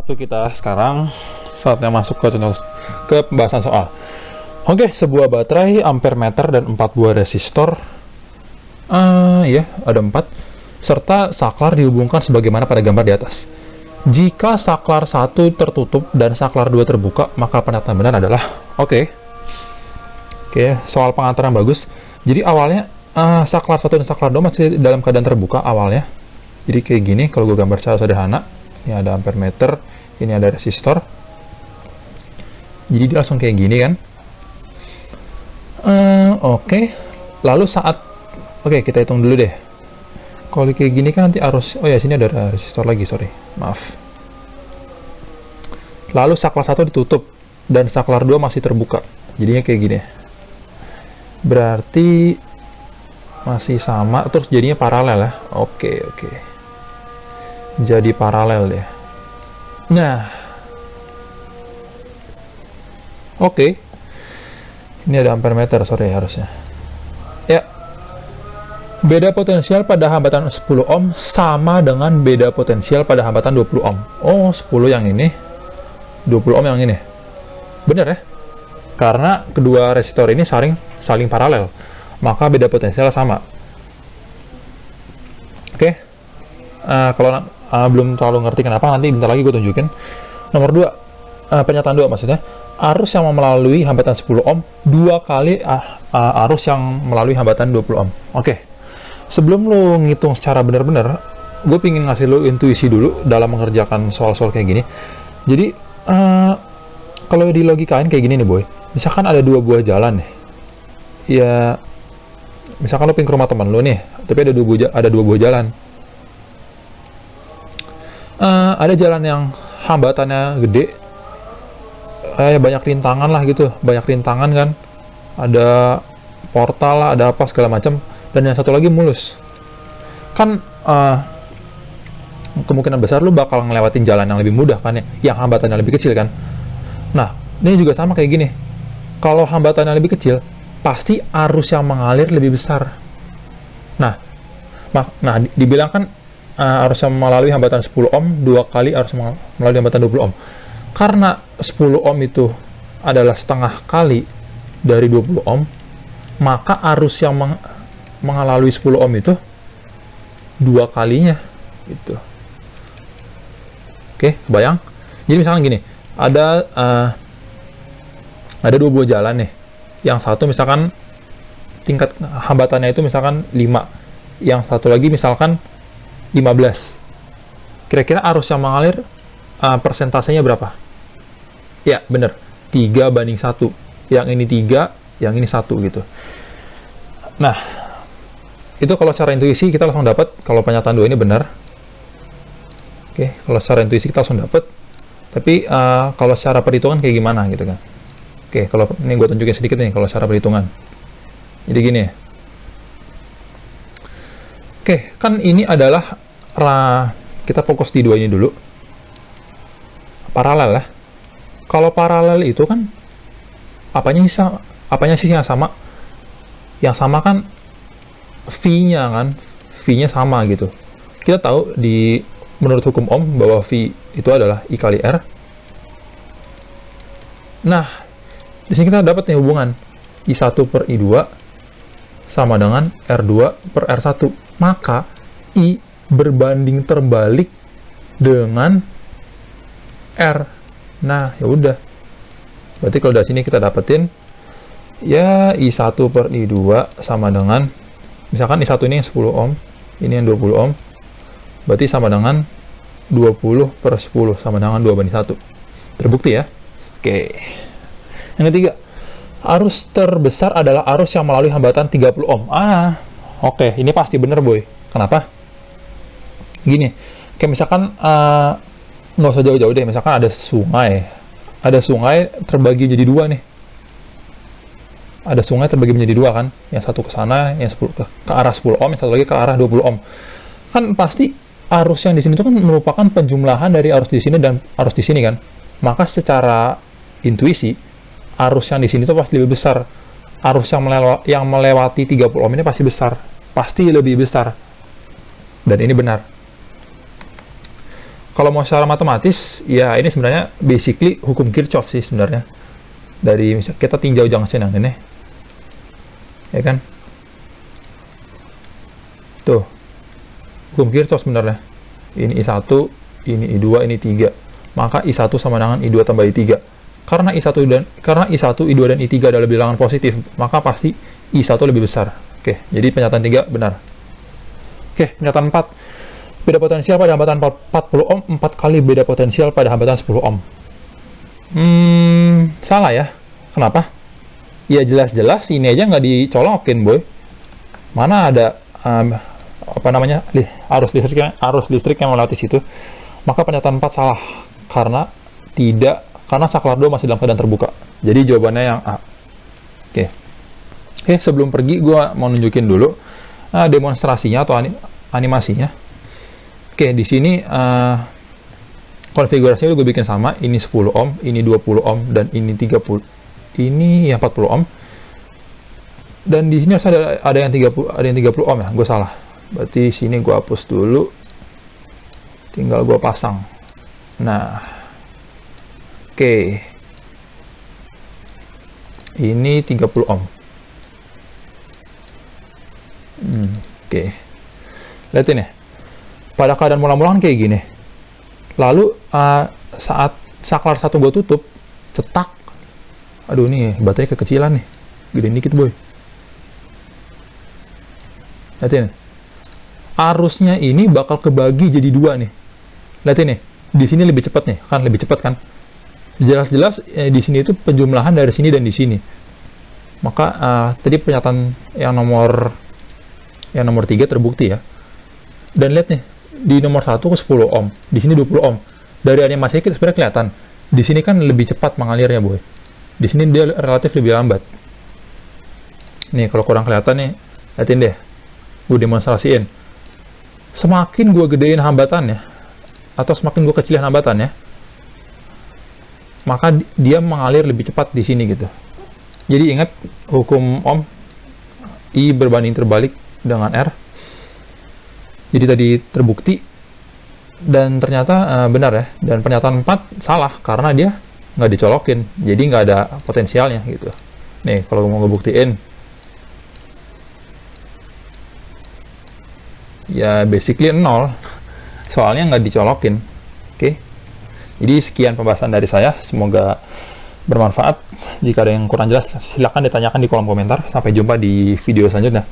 waktu kita sekarang saatnya masuk ke pembahasan soal. Oke, sebuah baterai ampere meter dan 4 buah resistor. Ya, ada 4. Serta saklar dihubungkan sebagaimana pada gambar di atas. Jika saklar 1 tertutup dan saklar 2 terbuka, maka pernyataan benar adalah Oke, soal pengantar yang bagus. Jadi awalnya saklar 1 dan saklar 2 masih dalam keadaan terbuka awalnya. Jadi kayak gini, kalau gue gambar secara sederhana. Ini ada ampere meter, ini ada resistor. Jadi dia langsung kayak gini kan. Oke. Lalu kita hitung dulu deh. Kalau kayak gini kan nanti arus, sini ada resistor lagi, sorry, maaf. Lalu saklar 1 ditutup dan saklar 2 masih terbuka. Jadinya kayak gini. Berarti masih sama, terus jadinya paralel ya. Oke. Jadi paralel deh. Nah. Oke. Ini ada ampere meter, sorry harusnya. Ya. Beda potensial pada hambatan 10 ohm sama dengan beda potensial pada hambatan 20 ohm. Oh, 10 yang ini, 20 ohm yang ini. Bener ya? Karena kedua resistor ini saling paralel. Maka beda potensial sama. Oke. Kalau belum terlalu ngerti kenapa, nanti bentar lagi gue tunjukin. Nomor 2, pernyataan 2 maksudnya. Arus yang melalui hambatan 10 ohm 2 kali arus yang melalui hambatan 20 ohm. Oke. Sebelum lo ngitung secara benar-benar, gue pingin ngasih lo intuisi dulu dalam mengerjakan soal-soal kayak gini. Jadi, kalau di logikain kayak gini nih, boy. Misalkan ada 2 buah jalan nih. Ya, misalkan lo pingin ke rumah teman lo nih, tapi ada 2 buah jalan. Ada jalan yang hambatannya gede, banyak rintangan lah gitu, banyak rintangan kan, ada portal lah, ada apa segala macam, dan yang satu lagi mulus. Kan kemungkinan besar lu bakal ngelewatin jalan yang lebih mudah kan ya, yang hambatannya lebih kecil kan. Nah, ini juga sama kayak gini. Kalau hambatannya lebih kecil, pasti arus yang mengalir lebih besar. Nah, dibilang kan arus yang melalui hambatan 10 ohm 2 kali arus melalui hambatan 20 ohm. Karena 10 ohm itu adalah setengah kali dari 20 ohm, maka arus yang melalui 10 ohm itu 2 kalinya gitu. Oke, bayang. Jadi misalkan gini, ada 2 buah jalan nih. Yang satu misalkan tingkat hambatannya itu misalkan 5. Yang satu lagi misalkan 15. Kira-kira arus yang mengalir persentasenya berapa? Ya, bener. 3:1. Yang ini 3, yang ini 1 gitu. Nah, itu kalau secara intuisi kita langsung dapat kalau pernyataan 2 ini benar. Oke, kalau secara intuisi kita langsung dapat. Tapi kalau secara perhitungan kayak gimana gitu kan. Oke, kalau ini gue tunjukin sedikit nih kalau secara perhitungan. Jadi gini ya. Oke, kan ini adalah kita fokus di 2 ini dulu. Paralel ya. Kalau paralel itu kan apanya sih yang sama? Yang sama kan V-nya kan, V-nya sama gitu. Kita tahu menurut hukum Ohm bahwa V itu adalah I kali R. Nah, di sini kita dapat nih hubungan I1 per I2 sama dengan R2 per R1. Maka I berbanding terbalik dengan R. Nah, ya udah. Berarti kalau dari sini kita dapetin ya I1 per I2 sama dengan, misalkan I1 ini yang 10 ohm, ini yang 20 ohm. Berarti sama dengan 20 per 10 sama dengan 2:1. Terbukti ya? Oke. Yang ketiga, arus terbesar adalah arus yang melalui hambatan 30 ohm. Oke, ini pasti bener, boy. Kenapa? Gini, kayak misalkan nggak usah jauh-jauh deh, misalkan ada sungai terbagi jadi 2 nih. Ada sungai terbagi menjadi 2 kan, yang satu ke sana, yang 10 ke arah 10 ohm, yang satu lagi ke arah 20 ohm. Kan pasti arus yang di sini itu kan merupakan penjumlahan dari arus di sini dan arus di sini kan. Maka secara intuisi arus yang di sini itu pasti lebih besar. Arus yang melewati 30 ohm ini pasti lebih besar. Dan ini benar. Kalau mau secara matematis, ya ini sebenarnya basically hukum Kirchhoff sih sebenarnya. Dari kita tinjau junction yang ini, ya kan? Tuh, hukum Kirchhoff sebenarnya. Ini I1, ini I2, ini 3. Maka I1 sama dengan I2 tambah I3. Karena I1, I2, dan I3 adalah bilangan positif, maka pasti I1 lebih besar. Oke, jadi pernyataan 3 benar. Oke, pernyataan 4. Beda potensial pada hambatan 40 ohm 4 kali beda potensial pada hambatan 10 ohm. Salah ya. Kenapa? Ya jelas-jelas ini aja nggak dicolokin, boy. Mana ada arus listrik yang melewati situ. Maka pernyataan 4 salah karena saklar 2 masih dalam keadaan terbuka. Jadi jawabannya yang A. Oke, sebelum pergi gue mau nunjukin dulu demonstrasinya atau animasinya. Oke, di sini konfigurasinya gue bikin sama. Ini 10 ohm, ini 20 ohm, dan ini 30. Ini ya 40 ohm. Dan di sini ada yang 30 ohm ya. Gue salah. Berarti sini gue hapus dulu. Tinggal gue pasang. Nah, oke. Ini 30 ohm. Oke. Lihatin ya. Pada keadaan mula-mula kan kayak gini. Lalu saat saklar 1 gue tutup, cetak. Aduh, nih baterai kekecilan nih. Gedein dikit, boy. Lihatin nih. Arusnya ini bakal kebagi jadi 2 nih. Lihatin nih. Di sini lebih cepat nih, kan lebih cepat kan. Jelas-jelas di sini itu penjumlahan dari sini dan di sini. Maka tadi pernyataan yang nomor 3 terbukti ya. Dan lihat nih, di nomor 1 ke 10 ohm, di sini 20 ohm. Dari animasi kita sebenarnya kelihatan. Di sini kan lebih cepat mengalirnya, boy. Di sini dia relatif lebih lambat. Nih, kalau kurang kelihatan nih, lihatin deh. Gue demonstrasiin. Semakin gue gedein hambatannya, atau semakin gue kecilin hambatannya, maka dia mengalir lebih cepat di sini gitu. Jadi ingat hukum Ohm, I berbanding terbalik dengan R. Jadi tadi terbukti dan ternyata benar ya. Dan pernyataan 4 salah karena dia nggak dicolokin, jadi nggak ada potensialnya gitu. Nih kalau mau ngebuktiin, ya basically 0, soalnya nggak dicolokin. Oke. Jadi sekian pembahasan dari saya, semoga bermanfaat. Jika ada yang kurang jelas silahkan ditanyakan di kolom komentar. Sampai jumpa di video selanjutnya.